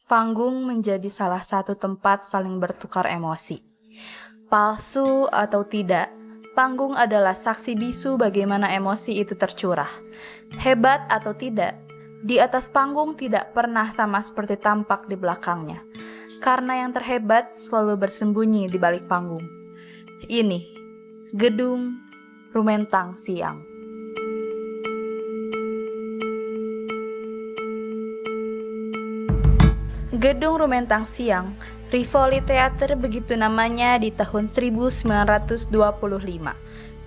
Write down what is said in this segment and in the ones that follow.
Panggung menjadi salah satu tempat saling bertukar emosi. Palsu atau tidak, panggung adalah saksi bisu bagaimana emosi itu tercurah. Hebat atau tidak, di atas panggung tidak pernah sama seperti tampak di belakangnya. Karena yang terhebat selalu bersembunyi di balik panggung. Ini, Gedung Rumentang Siang. Gedung Rumentang Siang, Rivoli Theater begitu namanya di tahun 1925.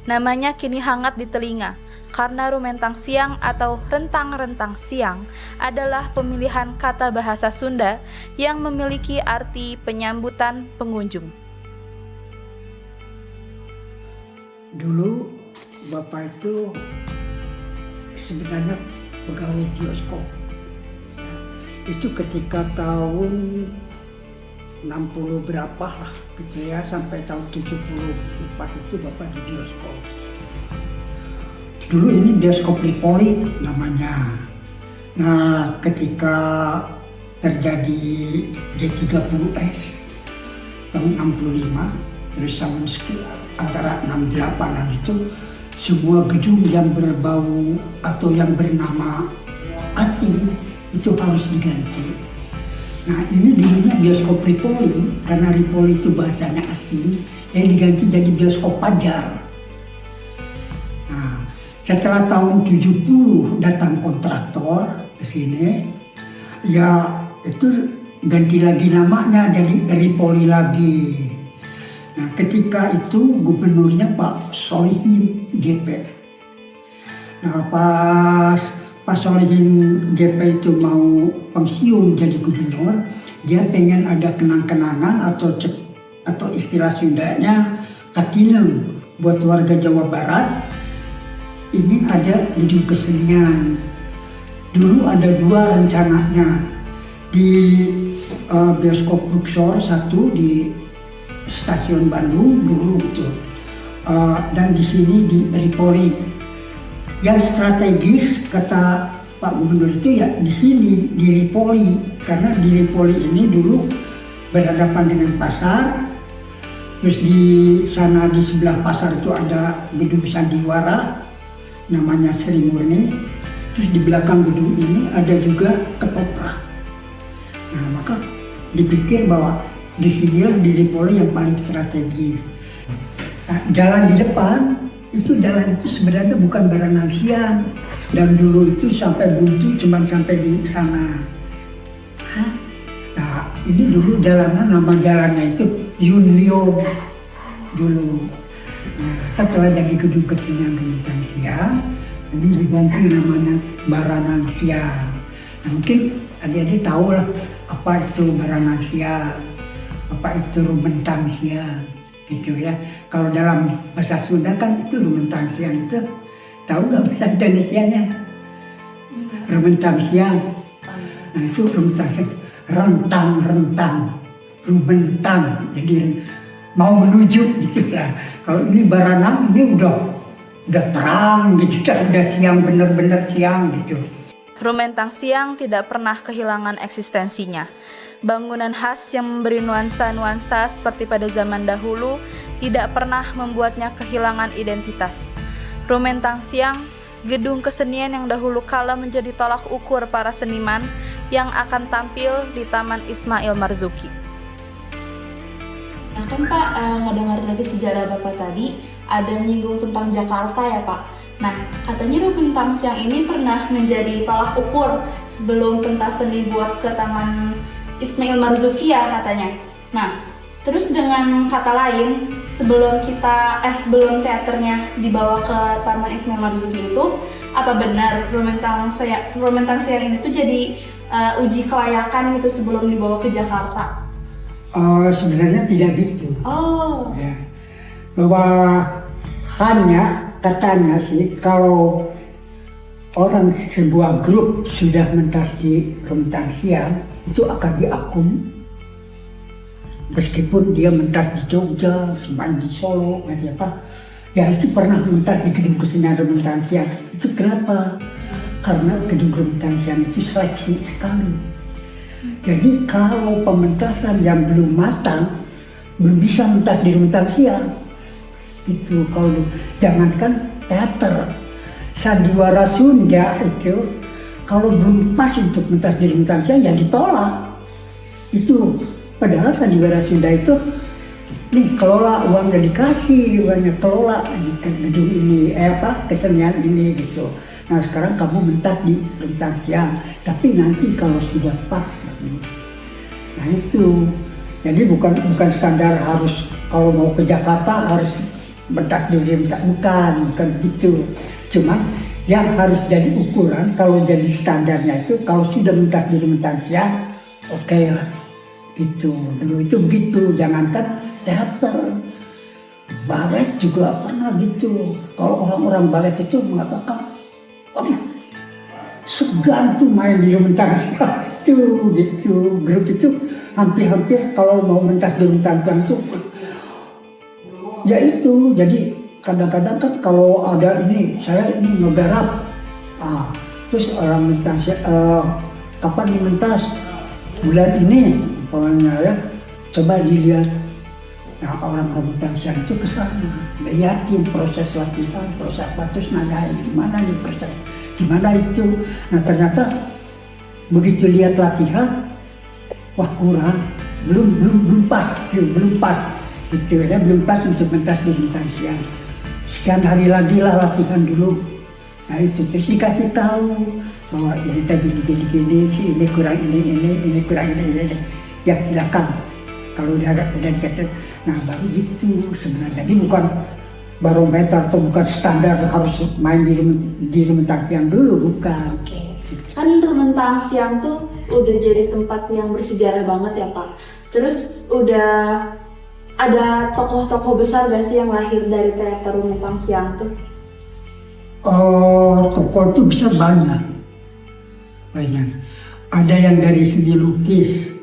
Namanya kini hangat di telinga, karena Rumentang Siang atau rentang-rentang siang adalah pemilihan kata bahasa Sunda yang memiliki arti penyambutan pengunjung. Dulu Bapak itu sebenarnya pegawai bioskop. Itu ketika tahun 60 berapa lah gitu ya, sampai tahun 74 itu Bapak di bioskop. Dulu ini bioskop Ripoli namanya. Nah, ketika terjadi G30S tahun 65, terus tahun antara 68-an itu semua gedung yang berbau atau yang bernama asing itu harus diganti. Nah, ini dulunya bioskop Ripoli, karena Ripoli itu bahasanya asing, yang diganti jadi bioskop Pajar. Nah, setelah tahun 70 datang kontraktor ke sini, ya itu ganti lagi namanya jadi Ripoli lagi. Nah, ketika itu gubernurnya Pak Solihin JP. Nah, Pak Solihin JP itu mau pensiun jadi gubernur, dia pengen ada kenang-kenangan atau istilah Sundanya katinem buat warga Jawa Barat. Ini ada gedung kesenian. Dulu ada dua rencananya, di bioskop Luxor, satu di stasiun Bandung dulu gitu, dan di sini di Ripoli. Yang strategis kata Pak Gubernur itu ya di sini di Ripoli, karena di Ripoli ini dulu berhadapan dengan pasar. Terus di sana di sebelah pasar itu ada gedung sandiwara namanya Sri Murni. Terus di belakang gedung ini ada juga ketoprak. Nah, maka dipikir bahwa di sinilah di Ripoli yang paling strategis. Nah, jalan di depan itu sebenarnya bukan Baranang Siang, dan dulu itu sampai buntu cuman sampai di sana. Nah, ini dulu nama jalannya itu Yunlyo dulu. Nah, setelah jadi gedung kesenian Rumentang Siang, ini diganti namanya Baranang Siang. Nah, mungkin adik-adik tahu lah apa itu Baranang Siang, apa itu Rumentang Siang. Gitu ya. Kalau dalam bahasa Sunda kan itu Rumentang Siang itu, tahu nggak bahasa Indonesianya? Rumentang Siang. Nah, itu Rumentang Siang, rentang, rumentang. Jadi mau menuju gitu lah. Kalau ini Baranang ini udah terang gitu, udah siang, bener-bener siang gitu. Rumentang Siang tidak pernah kehilangan eksistensinya. Bangunan khas yang memberi nuansa-nuansa seperti pada zaman dahulu tidak pernah membuatnya kehilangan identitas. Rumentang Siang, gedung kesenian yang dahulu kala menjadi tolak ukur para seniman yang akan tampil di Taman Ismail Marzuki. Nah kan Pak, ngedengar dari sejarah Bapak tadi, ada nyinggung tentang Jakarta ya Pak. Nah, katanya Rumentang Siang ini pernah menjadi tolak ukur sebelum pentas seni buat ke Taman Ismail Marzuki ya katanya. Nah, terus dengan kata lain, sebelum teaternya dibawa ke Taman Ismail Marzuki itu, apa benar Rumentang Siang ini tuh jadi uji kelayakan gitu sebelum dibawa ke Jakarta? Sebenarnya tidak gitu. Oh. Ya. Bahwa hanya katanya sih kalau orang sebuah grup sudah mentas di Rumentang Siang itu akan diakum, meskipun dia mentas di Jogja, main di Solo, apa, ya itu pernah mentas di gedung kesenian Rumentang Siang. Itu kenapa? Karena gedung Rumentang Siang itu seleksi sekali. Jadi kalau pementasan yang belum matang, belum bisa mentas di rentang siang. Itu kalau jangankan teater, sandiwara Sunda itu kalau belum pas untuk mentas di rentang siang ya ditolak. Itu padahal sandiwara Sunda itu nih kelola uangnya dikasih, uangnya kelola di gedung ini, kesenian ini gitu. Nah sekarang kamu mentas di rentang siang, tapi nanti kalau sudah pas, nah itu. Jadi bukan standar harus kalau mau ke Jakarta harus mentas di rentang, bukan gitu. Cuman yang harus jadi ukuran kalau jadi standarnya itu kalau sudah mentas di rentang siang, oke lah. Gitu. Dulu itu begitu, jangankan teater, balet juga pernah gitu. Kalau orang-orang balet itu mengatakan, segan tuh main di rentang siang itu, gitu. Grup itu hampir-hampir kalau mau mentas di rentang siang itu, ya itu. Jadi kadang-kadang kan kalau ada ini, saya ini ngegarap, terus orang mentas, kapan dimentas? Bulan ini, pokoknya ya, coba dilihat. Nah orang mentas itu kesana, melihatin proses latihan, proses apa, terus nanyain gimana nih proses, gimana itu. Nah ternyata begitu lihat latihan, wah kurang, belum pas gitu ya, belum pas untuk mentas di rentang siang. Sekian hari lagi lah latihan dulu. Nah itu terus dikasih tahu bahwa ini tadi gini sih, ini kurang ini kurang ini. Ya silakan. Kalau udah dikasih, nah baru gitu sebenarnya. Jadi bukan barometer atau bukan standar harus main di rentang siang dulu, bukan. Oke. Kan rentang siang tuh udah jadi tempat yang bersejarah banget ya Pak. Terus udah ada tokoh-tokoh besar gak sih yang lahir dari teater rentang siang tuh? Tokoh itu bisa banyak. Ada yang dari segi lukis,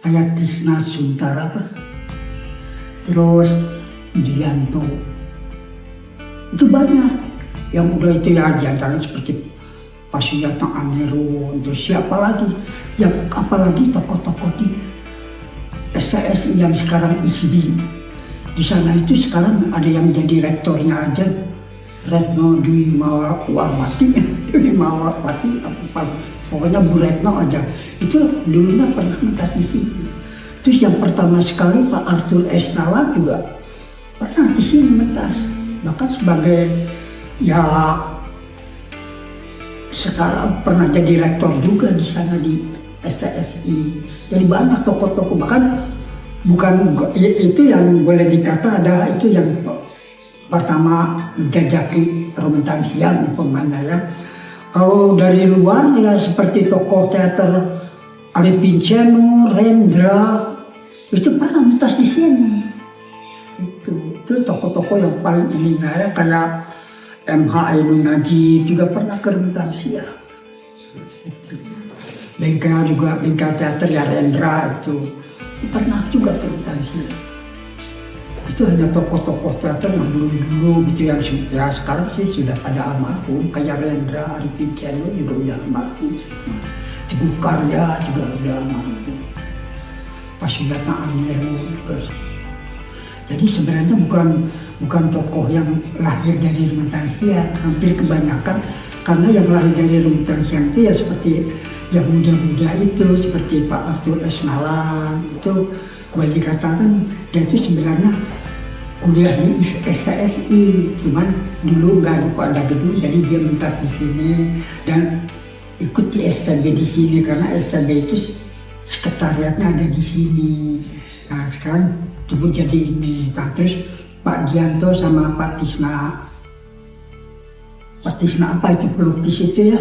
kayak Tisna Suntara, terus Dianto. Itu banyak. Yang udah itu ya diantara seperti Pasuyatna Amirun, terus siapa lagi? Yang apalagi tokoh-tokoh di SCSI yang sekarang ISBI. Di sana itu sekarang ada yang jadi rektornya aja, Retno Dwi Mawati, pokoknya Bu Retno aja. Itu dulunya pernah mentas di sini. Terus yang pertama sekali Pak Arthur Esnala juga pernah di sini mentas. Bahkan sebagai ya sekarang pernah jadi rektor juga di sana di STSI. Jadi banyak tokoh-tokoh, bahkan bukan itu yang boleh dikata adalah itu yang pertama jajaki rentang siang umpamanya ya. Kalau dari luar ya seperti tokoh teater Arifin Ceno, Rendra itu pernah mentas di sini. Itu tokoh-tokoh yang paling ini ya, kayak MH Ainun Najib juga pernah ke rentang siang. Bengkel juga, bengkel teater ya Rendra itu pernah juga ke rentang siang. Itu hanya tokoh-tokoh teater yang dulu-dulu gitu yang ya sekarang sih sudah pada almarhum, kayak Rendra, Arifin Ceno juga udah almarhum, Teguh Karya juga udah almarhum, Pasuyatna Amirun. Jadi sebenarnya bukan tokoh yang lahir dari rentang siang, hampir kebanyakan karena yang lahir dari rentang siang itu ya seperti yang muda-muda itu, seperti Pak Arthur Esnala itu boleh dikatakan dia itu sebenarnya kuliah di STSI, cuman dulu nggak ada gedung, jadi dia mentas di sini dan ikut di STB di sini karena STB itu sekretariatnya ada di sini. Nah sekarang tubuh jadi ini. Nah, terus Pak Dianto sama Pak Tisna apa itu pelukis itu ya.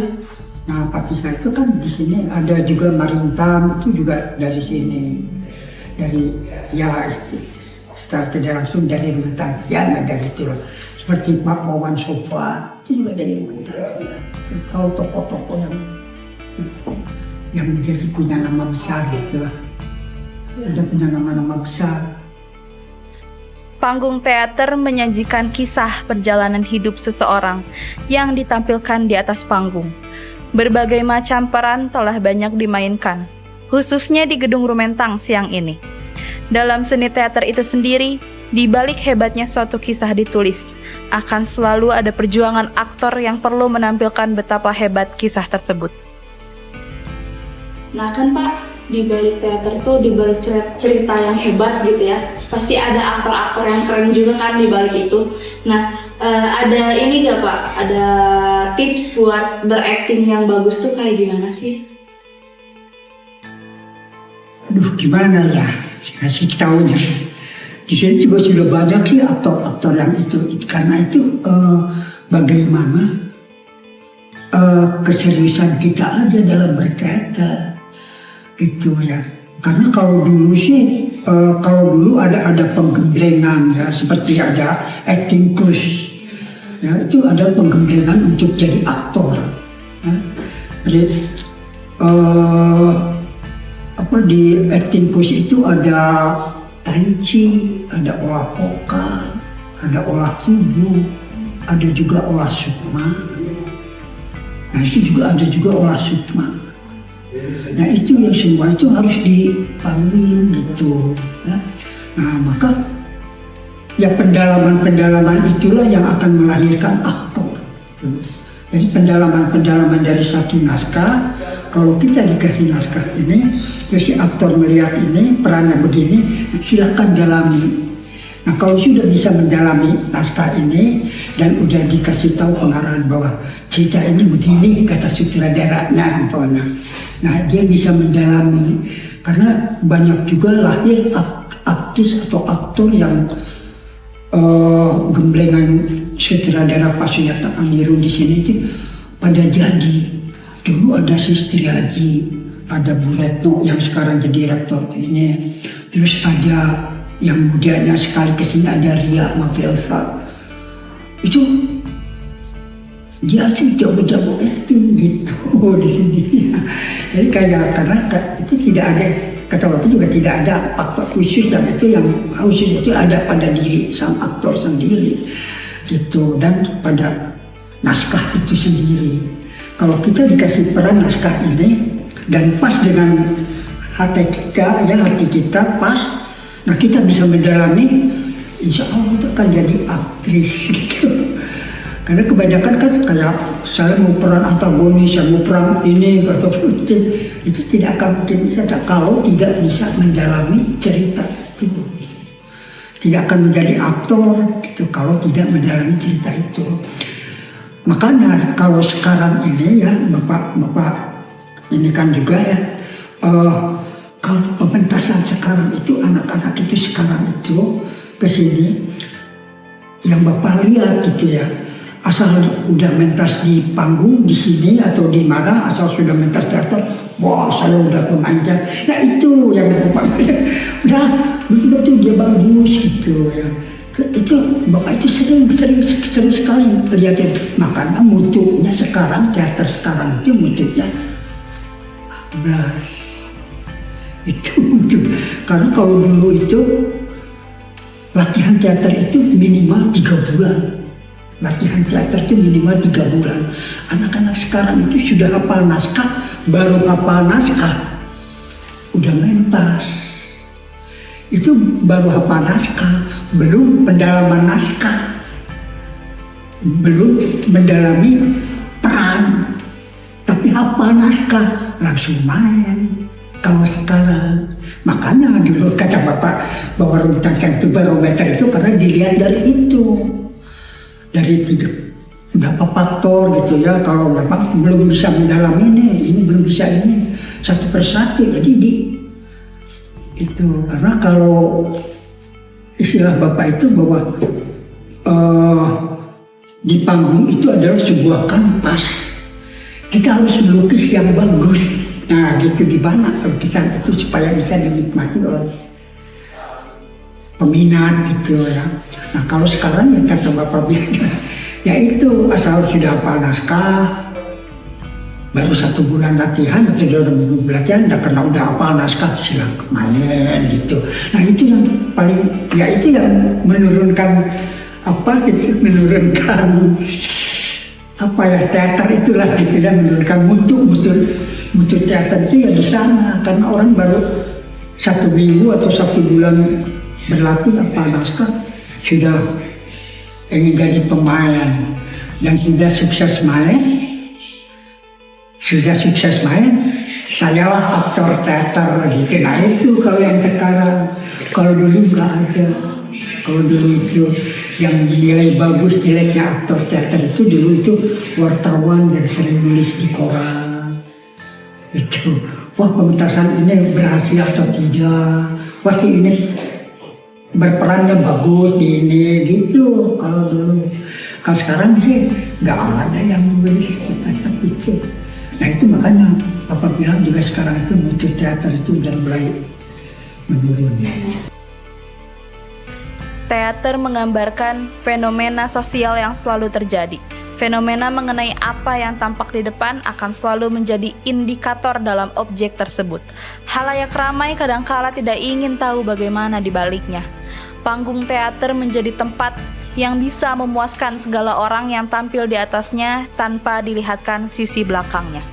Nah Pak Tisna itu kan di sini, ada juga Marintang itu juga dari sini, dari ya secara tidak langsung dari rentang siang ada gitu loh. Seperti Pak Wawan Sofwan itu juga dari rentang siang. Kalau tokoh-tokoh yang menjadi punya nama besar gitu lah, ada punya nama-nama besar. Panggung teater menyajikan kisah perjalanan hidup seseorang yang ditampilkan di atas panggung. Berbagai macam peran telah banyak dimainkan. khususnya di Gedung Rumentang siang ini. Dalam seni teater itu sendiri, di balik hebatnya suatu kisah ditulis, akan selalu ada perjuangan aktor yang perlu menampilkan betapa hebat kisah tersebut. Nah kan Pak, di balik teater tuh, di balik cerita yang hebat gitu ya, pasti ada aktor-aktor yang keren juga kan di balik itu. Nah, ada ini gak Pak, ada tips buat berakting yang bagus tuh kayak gimana sih? Aduh, gimana ya, kasih tahunya. Di sini juga sudah banyak sih aktor-aktor yang itu, karena itu bagaimana keseriusan kita aja dalam berteater. Gitu ya, karena kalau dulu sih, kalau dulu ada penggemblengan ya, seperti ada acting course, ya itu ada penggemblengan untuk jadi aktor. Ya. Jadi di acting course itu ada tai chi, ada olah vocal, ada olah tubuh, ada juga olah sukma. Nah itu juga ada juga olah sukma. Nah itu yang semua itu harus dipanggil gitu ya. Nah maka ya pendalaman itulah yang akan melahirkan aktor. Jadi pendalaman dari satu naskah, kalau kita dikasih naskah ini, terus si aktor melihat ini perannya begini, silakan dalami. Nah kalau sudah bisa mendalami naskah ini dan udah dikasih tahu pengarahan bahwa cerita ini begini kata sutradaranya umpamanya, nah dia bisa mendalami, karena banyak juga lahir aktris atau aktor yang gemblengan sutradara Pak Suyata Anggiro di sini itu pada jadi. Dulu ada Sistri Haji, ada Bu Retno yang sekarang jadi rektor ini, terus ada yang mudanya sekali kesini ada Ria Mavelsa. Itu dia sih jago-jago acting gitu di sini. Jadi karena itu tidak ada, kata Bapak juga tidak ada faktor khusus, dan itu yang khusus itu ada pada diri sang aktor sendiri gitu, dan pada naskah itu sendiri. Kalau kita dikasih peran naskah ini dan pas dengan hati kita pas, nah kita bisa mendalami, insya Allah itu akan jadi aktris gitu. Karena kebanyakan kan kayak saya mau peran antagonis, saya mau peran ini atau itu tidak akan mungkin bisa kalau tidak bisa mendalami cerita itu. Tidak akan menjadi aktor gitu kalau tidak mendalami cerita itu. Makanya kalau sekarang ini ya Bapak ini kan juga ya, kalau pementasan sekarang itu anak-anak itu sekarang itu kesini yang Bapak lihat gitu ya, asal udah mentas di panggung di sini atau di mana, asal sudah mentas teater, wah saya udah pemain teater. Nah itu yang Bapak lihat, udah betul dia bagus gitu ya. Itu Bapak itu sering sekali lihatin. Makanya mutunya sekarang, teater sekarang itu mutunya 12. Itu. Karena kalau dulu itu latihan teater itu minimal 3 bulan. Latihan teater itu minimal 3 bulan. Anak-anak sekarang itu sudah hafal naskah, baru hafal naskah udah mentas. Itu baru hafal naskah, belum pendalaman naskah, belum mendalami peran, tapi hafal naskah langsung main. Kalau sekarang, makanya dulu kata Bapak bahwa Rumentang itu barometer itu karena dilihat dari itu, dari berapa faktor gitu ya. Kalau memang belum bisa mendalami ini belum bisa ini satu persatu, jadi itu karena kalau istilah Bapak itu bahwa di panggung itu adalah sebuah kanvas, kita harus melukis yang bagus. Nah gitu, gimana lukisan itu supaya bisa dinikmati oleh peminat gitu ya. Nah kalau sekarang ya kata Bapak bilang ya itu asal sudah hafal naskah, baru 1 bulan latihan atau 2 minggu latihan, karena udah hafal naskah silakan main gitu. Nah itu yang paling, ya itu yang menurunkan menurunkan apa ya, teater itulah gitu ya, menurunkan mutu teater itu ya di sana, karena orang baru 1 minggu atau 1 bulan berlatih apa naskah sudah ingin jadi pemain dan sudah sukses main, sayalah aktor teater gitu. Nah itu kalau yang sekarang, kalau dulu nggak ada. Kalau dulu itu yang dinilai bagus jeleknya aktor teater itu dulu itu wartawan yang sering nulis di koran. Itu, wah pementasan ini berhasil atau tidak, wah si ini berperannya bagus di ini gitu. Kalau dulu, kalau sekarang sih nggak ada yang nulis semacam itu. Nah itu makanya Bapak bilang juga sekarang itu mutu teater itu udah mulai menurun. Teater menggambarkan fenomena sosial yang selalu terjadi. Fenomena mengenai apa yang tampak di depan akan selalu menjadi indikator dalam objek tersebut. Halayak ramai kadangkala tidak ingin tahu bagaimana di baliknya. Panggung teater menjadi tempat yang bisa memuaskan segala orang yang tampil di atasnya tanpa dilihatkan sisi belakangnya.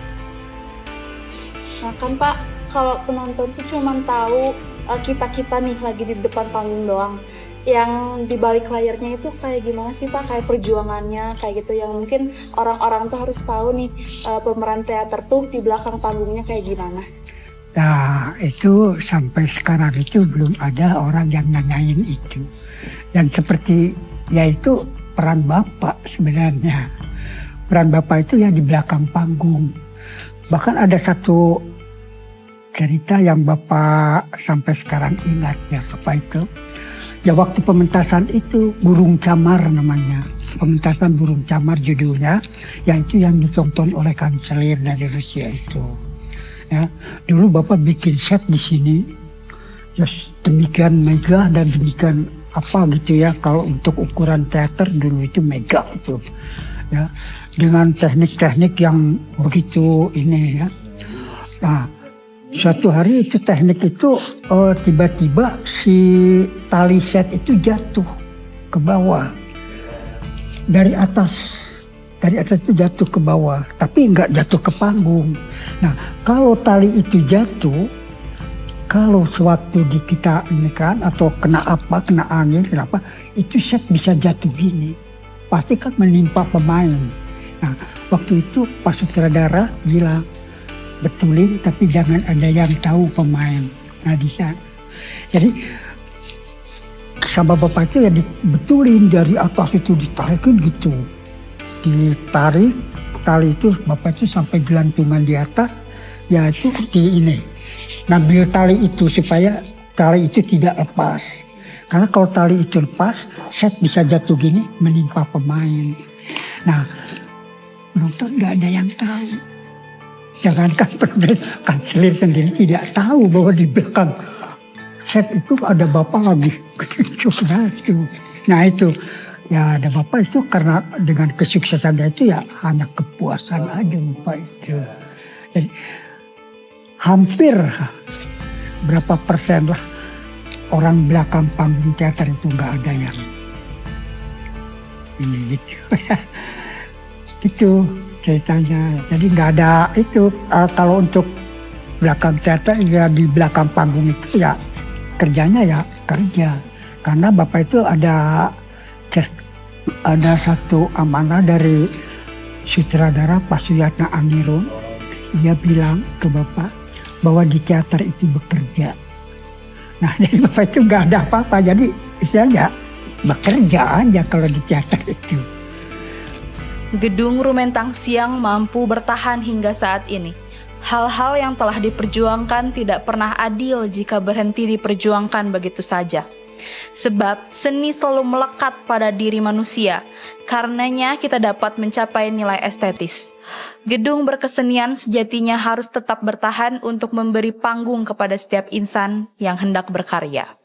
Nah kan Pak, kalau penonton tuh cuma tahu kita-kita nih lagi di depan panggung doang. Yang di balik layarnya itu kayak gimana sih Pak? Kayak perjuangannya kayak gitu, yang mungkin orang-orang tuh harus tahu nih pemeran teater tuh di belakang panggungnya kayak gimana. Nah itu sampai sekarang itu belum ada orang yang nanyain itu. Dan seperti yaitu peran Bapak sebenarnya. Peran Bapak itu ya di belakang panggung. Bahkan ada satu cerita yang Bapak sampai sekarang ingat ya, apa itu? Ya waktu pementasan itu Burung Camar namanya. Pementasan Burung Camar judulnya, yaitu yang ditonton oleh kanselir dari Rusia itu. Ya, dulu Bapak bikin set di sini, ya demikian megah dan demikian apa gitu ya. Kalau untuk ukuran teater dulu itu megah itu, ya dengan teknik-teknik yang begitu ini ya. Nah, suatu hari itu teknik itu tiba-tiba si tali set itu jatuh ke bawah dari atas itu jatuh ke bawah, tapi nggak jatuh ke panggung. Nah kalau tali itu jatuh, kalau sewaktu di kita ini kan atau kena angin kenapa itu set bisa jatuh gini, pasti kan menimpa pemain. Nah waktu itu Pak sutradara bilang, betulin tapi jangan ada yang tahu pemain. Nah di sana, jadi sama Bapak itu ya dibetulin dari atas itu ditarikin gitu, ditarik tali itu Bapak itu sampai gelantungan di atas, ya itu di ini ngambil tali itu supaya tali itu tidak lepas. Karena kalau tali itu lepas, set bisa jatuh gini menimpa pemain. Nah penonton nggak ada yang tahu. Jangankan kanselir sendiri tidak tahu bahwa di belakang set itu ada Bapak lagi gitu. Nah itu ya ada Bapak itu karena dengan kesuksesannya itu ya hanya kepuasan aja Bapak itu. Jadi hampir berapa persen lah orang belakang panggung teater itu nggak ada yang ini gitu. Gitu ceritanya. Jadi nggak ada itu kalau untuk belakang teater ya di belakang panggung itu ya kerjanya ya kerja. Karena Bapak itu ada satu amanah dari sutradara Pak Suyatna Angirun. Dia bilang ke Bapak bahwa di teater itu bekerja. Nah jadi Bapak itu nggak ada apa-apa. Jadi istilahnya bekerja aja kalau di teater itu. Gedung Rumetang Siang mampu bertahan hingga saat ini. Hal-hal yang telah diperjuangkan tidak pernah adil jika berhenti diperjuangkan begitu saja. Sebab seni selalu melekat pada diri manusia, karenanya kita dapat mencapai nilai estetis. Gedung berkesenian sejatinya harus tetap bertahan untuk memberi panggung kepada setiap insan yang hendak berkarya.